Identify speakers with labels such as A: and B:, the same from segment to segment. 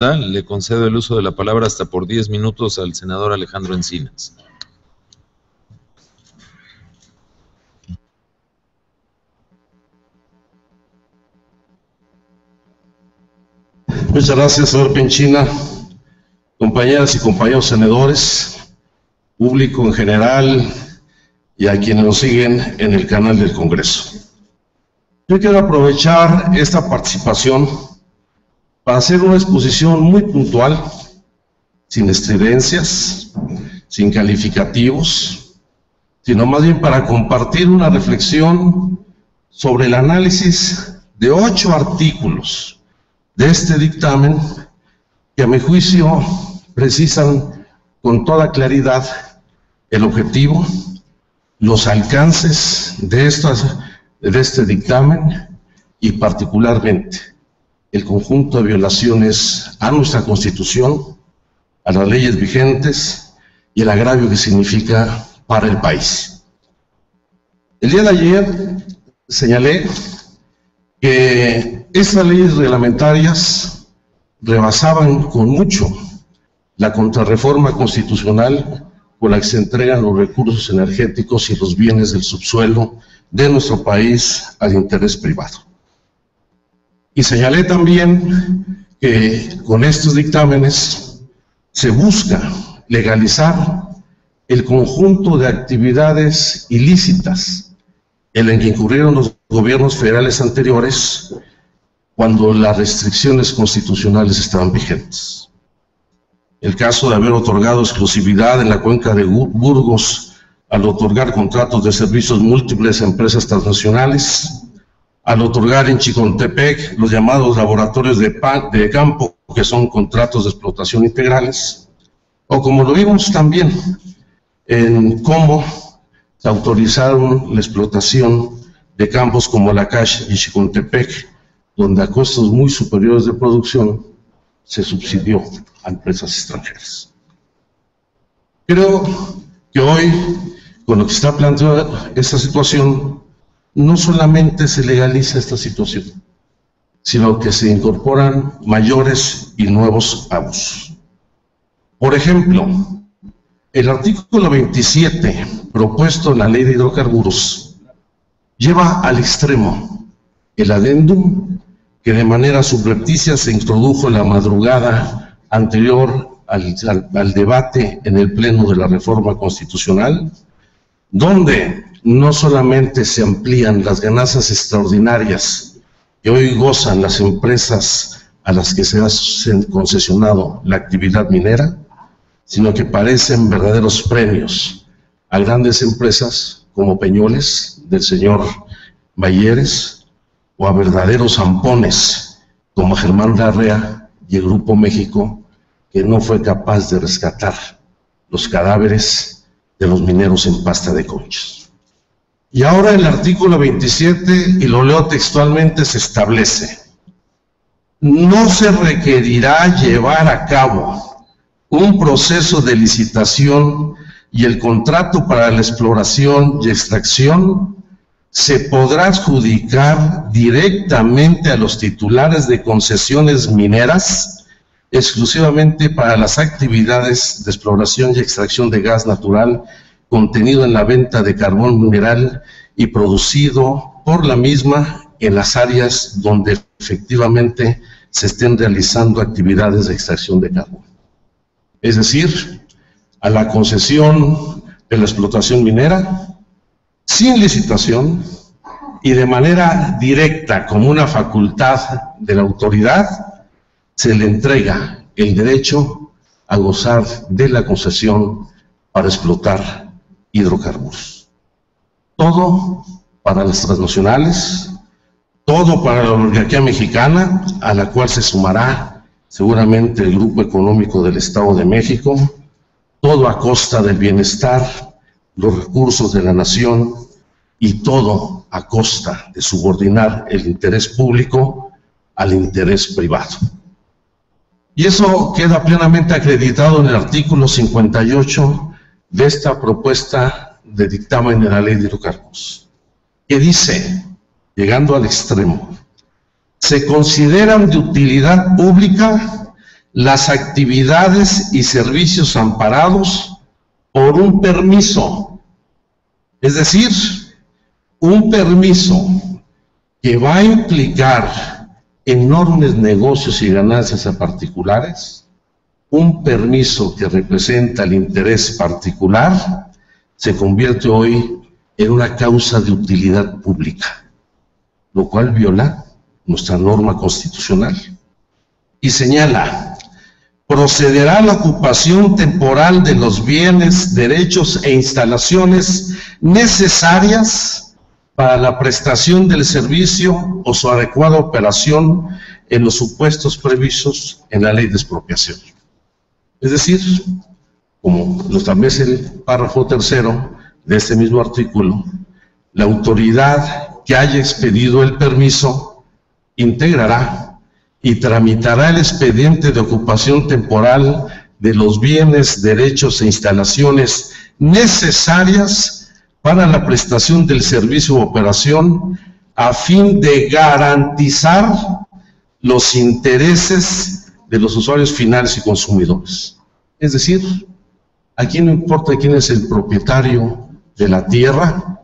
A: Le concedo el uso de la palabra hasta por 10 minutos al senador Alejandro Encinas.
B: Muchas gracias, señor Penchina. Compañeras y compañeros senadores, público en general y a quienes nos siguen en el canal del Congreso. Yo quiero aprovechar esta participación para hacer una exposición muy puntual, sin estridencias, sin calificativos, sino más bien para compartir una reflexión sobre el análisis de 8 artículos de este dictamen que a mi juicio precisan con toda claridad el objetivo, los alcances de este dictamen y particularmente el conjunto de violaciones a nuestra Constitución, a las leyes vigentes y el agravio que significa para el país. El día de ayer señalé que estas leyes reglamentarias rebasaban con mucho la contrarreforma constitucional por la que se entregan los recursos energéticos y los bienes del subsuelo de nuestro país al interés privado. Y señalé también que con estos dictámenes se busca legalizar el conjunto de actividades ilícitas en las que incurrieron los gobiernos federales anteriores cuando las restricciones constitucionales estaban vigentes. El caso de haber otorgado exclusividad en la cuenca de Burgos al otorgar contratos de servicios múltiples a empresas transnacionales, al otorgar en Chicontepec los llamados laboratorios de campo, que son contratos de explotación integrales, o como lo vimos también en cómo se autorizaron la explotación de campos como Lacash y Chicontepec, donde a costos muy superiores de producción se subsidió a empresas extranjeras. Creo que hoy, con lo que está planteada esta situación, no solamente se legaliza esta situación, sino que se incorporan mayores y nuevos abusos. Por ejemplo, el artículo 27, propuesto en la Ley de Hidrocarburos, lleva al extremo el adendum que de manera subrepticia se introdujo en la madrugada anterior al debate en el Pleno de la Reforma Constitucional, donde no solamente se amplían las ganancias extraordinarias que hoy gozan las empresas a las que se ha concesionado la actividad minera, sino que parecen verdaderos premios a grandes empresas como Peñoles, del señor Bayeres, o a verdaderos zampones como Germán Larrea y el Grupo México, que no fue capaz de rescatar los cadáveres de los mineros en Pasta de Conchas. Y ahora el artículo 27, y lo leo textualmente, se establece: no se requerirá llevar a cabo un proceso de licitación y el contrato para la exploración y extracción se podrá adjudicar directamente a los titulares de concesiones mineras exclusivamente para las actividades de exploración y extracción de gas natural contenido en la venta de carbón mineral y producido por la misma en las áreas donde efectivamente se estén realizando actividades de extracción de carbón. Es decir, a la concesión de la explotación minera, sin licitación y de manera directa como una facultad de la autoridad, se le entrega el derecho a gozar de la concesión para explotar hidrocarburos. Todo para las transnacionales, todo para la oligarquía mexicana, a la cual se sumará seguramente el Grupo Económico del Estado de México, todo a costa del bienestar, los recursos de la nación y todo a costa de subordinar el interés público al interés privado. Y eso queda plenamente acreditado en el artículo 58 de esta propuesta de dictamen de la Ley de Hidrocarburos, que dice, llegando al extremo, se consideran de utilidad pública las actividades y servicios amparados por un permiso. Es decir, un permiso que va a implicar enormes negocios y ganancias a particulares, un permiso que representa el interés particular, se convierte hoy en una causa de utilidad pública, lo cual viola nuestra norma constitucional. Y señala: procederá a la ocupación temporal de los bienes, derechos e instalaciones necesarias para la prestación del servicio o su adecuada operación en los supuestos previstos en la ley de expropiación. Es decir, como lo establece el párrafo tercero de este mismo artículo, la autoridad que haya expedido el permiso integrará y tramitará el expediente de ocupación temporal de los bienes, derechos e instalaciones necesarias para la prestación del servicio o operación a fin de garantizar los intereses de los usuarios finales y consumidores. Es decir, aquí no importa quién es el propietario de la tierra,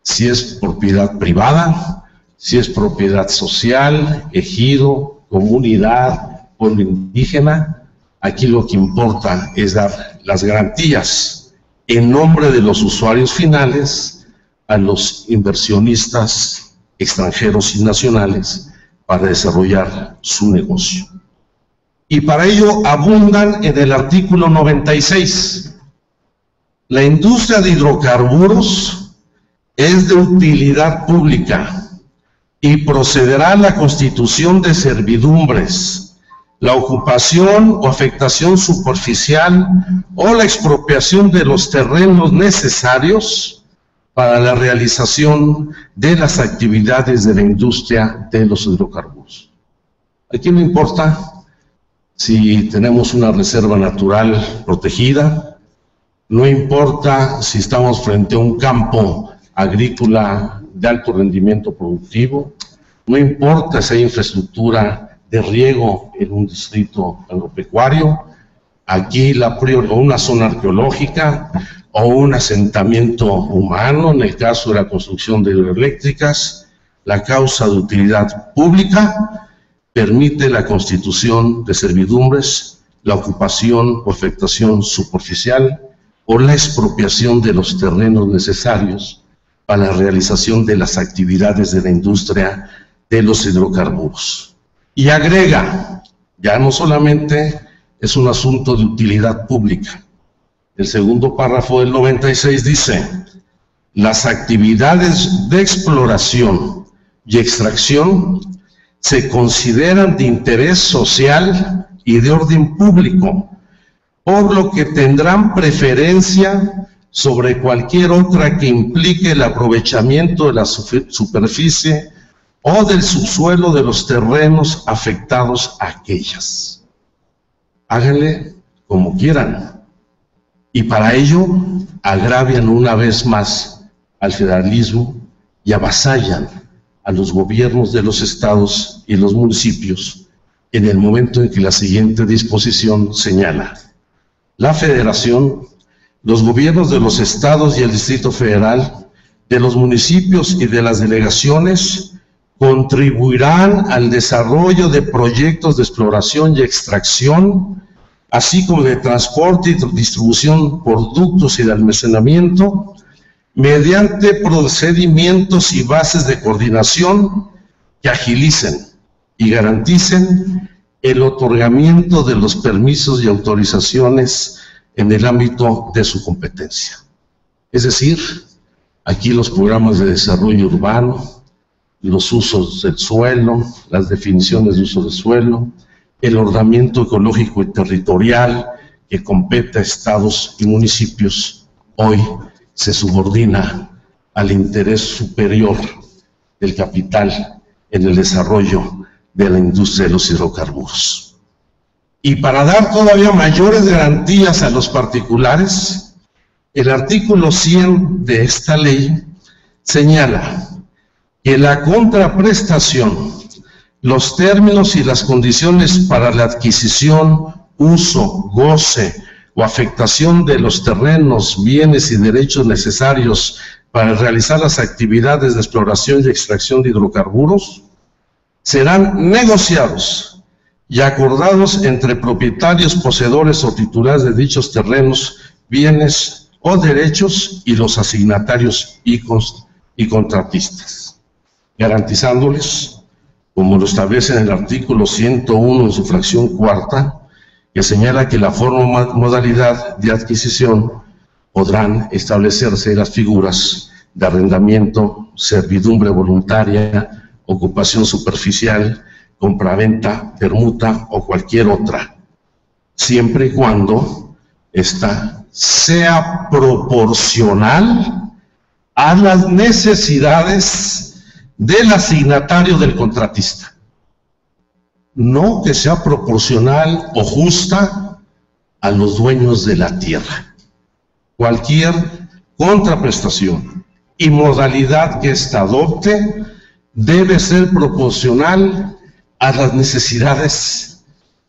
B: si es propiedad privada, si es propiedad social, ejido, comunidad, pueblo indígena. Aquí lo que importa es dar las garantías en nombre de los usuarios finales a los inversionistas extranjeros y nacionales para desarrollar su negocio. Y para ello abundan en el artículo 96. La industria de hidrocarburos es de utilidad pública y procederá a la constitución de servidumbres, la ocupación o afectación superficial o la expropiación de los terrenos necesarios para la realización de las actividades de la industria de los hidrocarburos. Aquí no importa si tenemos una reserva natural protegida, no importa si estamos frente a un campo agrícola de alto rendimiento productivo, no importa si hay infraestructura de riego en un distrito agropecuario, aquí o una zona arqueológica, o un asentamiento humano, en el caso de la construcción de hidroeléctricas, la causa de utilidad pública permite la constitución de servidumbres, la ocupación o afectación superficial o la expropiación de los terrenos necesarios para la realización de las actividades de la industria de los hidrocarburos. Y agrega, ya no solamente es un asunto de utilidad pública. El segundo párrafo del 96 dice: las actividades de exploración y extracción se consideran de interés social y de orden público, por lo que tendrán preferencia sobre cualquier otra que implique el aprovechamiento de la superficie o del subsuelo de los terrenos afectados a aquellas. Háganle como quieran, y para ello agravian una vez más al federalismo y avasallan a los gobiernos de los estados y los municipios en el momento en que la siguiente disposición señala: la Federación, los gobiernos de los estados y el Distrito Federal, de los municipios y de las delegaciones contribuirán al desarrollo de proyectos de exploración y extracción, así como de transporte y distribución por ductos y de almacenamiento, mediante procedimientos y bases de coordinación que agilicen y garanticen el otorgamiento de los permisos y autorizaciones en el ámbito de su competencia. Es decir, aquí los programas de desarrollo urbano, los usos del suelo, las definiciones de uso del suelo, el ordenamiento ecológico y territorial que compete a estados y municipios, hoy se subordina al interés superior del capital en el desarrollo de la industria de los hidrocarburos. Y para dar todavía mayores garantías a los particulares, el artículo 100 de esta ley señala que la contraprestación los términos y las condiciones para la adquisición, uso, goce o afectación de los terrenos, bienes y derechos necesarios para realizar las actividades de exploración y extracción de hidrocarburos serán negociados y acordados entre propietarios, poseedores o titulares de dichos terrenos, bienes o derechos y los asignatarios y contratistas, garantizándoles, como lo establece en el artículo 101 en su fracción cuarta, que señala que la forma o modalidad de adquisición podrán establecerse las figuras de arrendamiento, servidumbre voluntaria, ocupación superficial, compraventa, permuta o cualquier otra, siempre y cuando ésta sea proporcional a las necesidades del asignatario del contratista. No que sea proporcional o justa a los dueños de la tierra. Cualquier contraprestación y modalidad que ésta adopte debe ser proporcional a las necesidades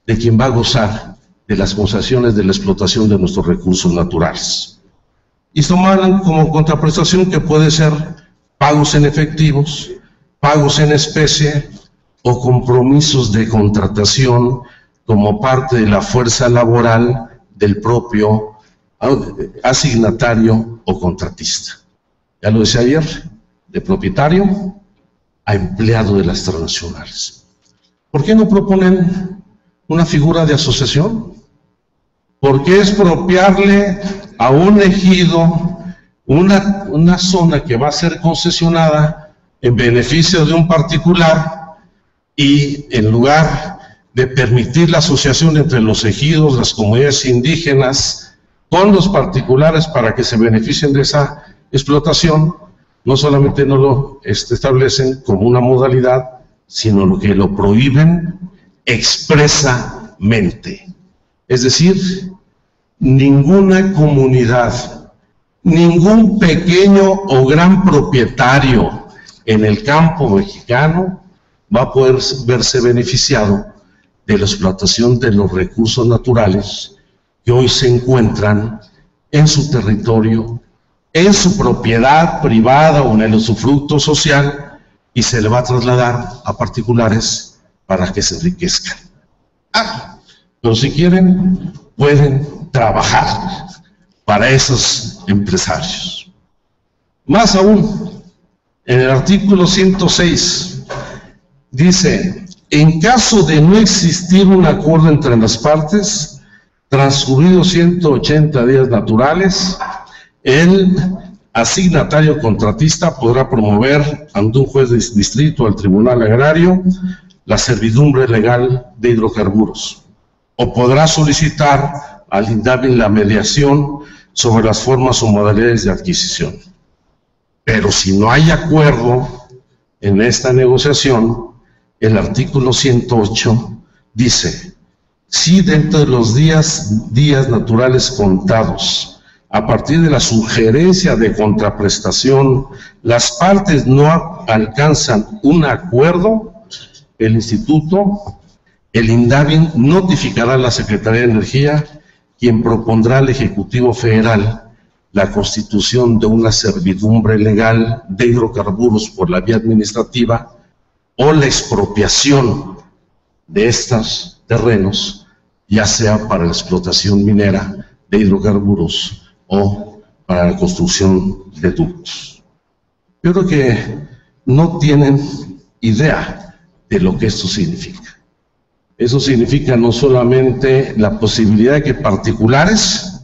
B: de quien va a gozar de las concesiones de la explotación de nuestros recursos naturales. Y tomarán como contraprestación que puede ser pagos en efectivos, pagos en especie o compromisos de contratación como parte de la fuerza laboral del propio asignatario o contratista. Ya lo decía ayer, de propietario a empleado de las transnacionales. ¿Por qué no proponen una figura de asociación? ¿Por qué expropiarle a un ejido una zona que va a ser concesionada en beneficio de un particular y en lugar de permitir la asociación entre los ejidos, las comunidades indígenas con los particulares para que se beneficien de esa explotación, no solamente no lo establecen como una modalidad, sino que lo prohíben expresamente? Es decir, ninguna comunidad, ningún pequeño o gran propietario en el campo mexicano va a poder verse beneficiado de la explotación de los recursos naturales que hoy se encuentran en su territorio, en su propiedad privada o en el usufructo social, y se le va a trasladar a particulares para que se enriquezcan. Pero si quieren, pueden trabajar para esos empresarios. Más aún, en el artículo 106 dice: en caso de no existir un acuerdo entre las partes, transcurridos 180 días naturales, el asignatario contratista podrá promover ante un juez de distrito o al tribunal agrario la servidumbre legal de hidrocarburos, o podrá solicitar al INDAVI la mediación sobre las formas o modalidades de adquisición. Pero si no hay acuerdo en esta negociación, el artículo 108 dice: si dentro de los días naturales contados a partir de la sugerencia de contraprestación las partes no alcanzan un acuerdo, el instituto, el INDAVI, notificará a la Secretaría de Energía, quien propondrá al Ejecutivo Federal la constitución de una servidumbre legal de hidrocarburos por la vía administrativa o la expropiación de estos terrenos, ya sea para la explotación minera de hidrocarburos o para la construcción de ductos. Yo creo que no tienen idea de lo que esto significa. Eso significa no solamente la posibilidad de que particulares,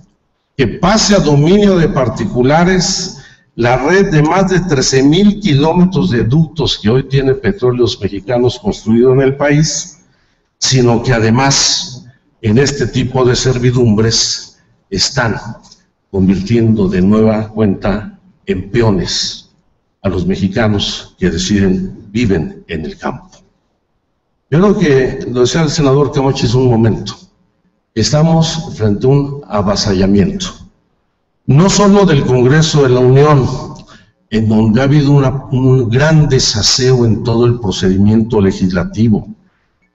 B: que pase a dominio de particulares la red de más de 13,000 kilómetros de ductos que hoy tiene Petróleos Mexicanos construido en el país, sino que además en este tipo de servidumbres están convirtiendo de nueva cuenta en peones a los mexicanos que viven en el campo. Yo creo que, lo decía el senador Camacho hace un momento, estamos frente a un avasallamiento, no solo del Congreso de la Unión, en donde ha habido un gran desaseo en todo el procedimiento legislativo.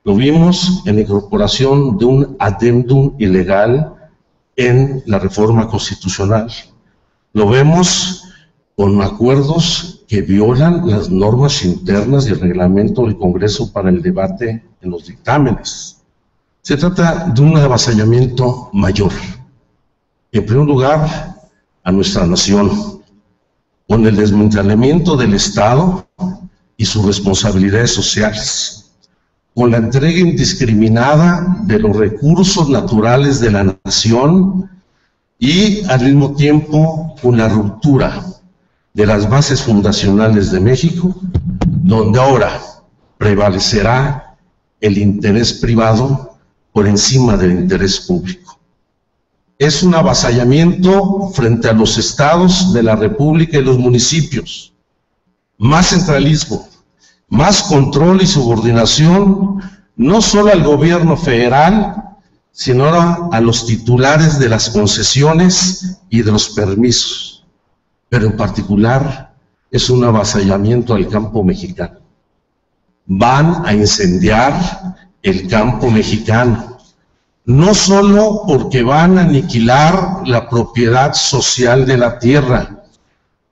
B: Lo vimos en la incorporación de un adendum ilegal en la reforma constitucional. Lo vemos con acuerdos que violan las normas internas y el reglamento del Congreso para el debate en los dictámenes. Se trata de un avasallamiento mayor. En primer lugar, a nuestra nación, con el desmantelamiento del Estado y sus responsabilidades sociales, con la entrega indiscriminada de los recursos naturales de la nación y al mismo tiempo con la ruptura de las bases fundacionales de México, donde ahora prevalecerá el interés privado por encima del interés público. Es un avasallamiento frente a los estados de la República y los municipios. Más centralismo, más control y subordinación, no solo al gobierno federal, sino ahora a los titulares de las concesiones y de los permisos. Pero en particular es un avasallamiento al campo mexicano. Van a incendiar el campo mexicano, no solo porque van a aniquilar la propiedad social de la tierra,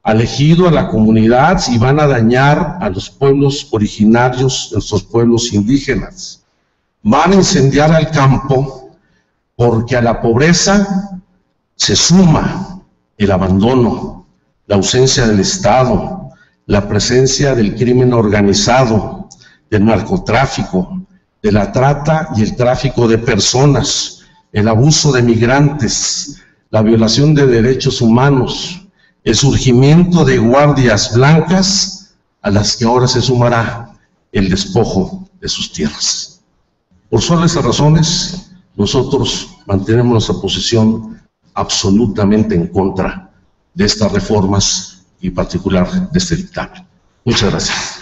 B: al ejido, a la comunidad, y van a dañar a los pueblos originarios, nuestros pueblos indígenas. Van a incendiar al campo porque a la pobreza se suma el abandono, la ausencia del Estado, la presencia del crimen organizado, del narcotráfico, de la trata y el tráfico de personas, el abuso de migrantes, la violación de derechos humanos, el surgimiento de guardias blancas a las que ahora se sumará el despojo de sus tierras. Por solo esas razones, nosotros mantenemos nuestra posición absolutamente en contra de estas reformas y en particular de este dictamen. Muchas gracias.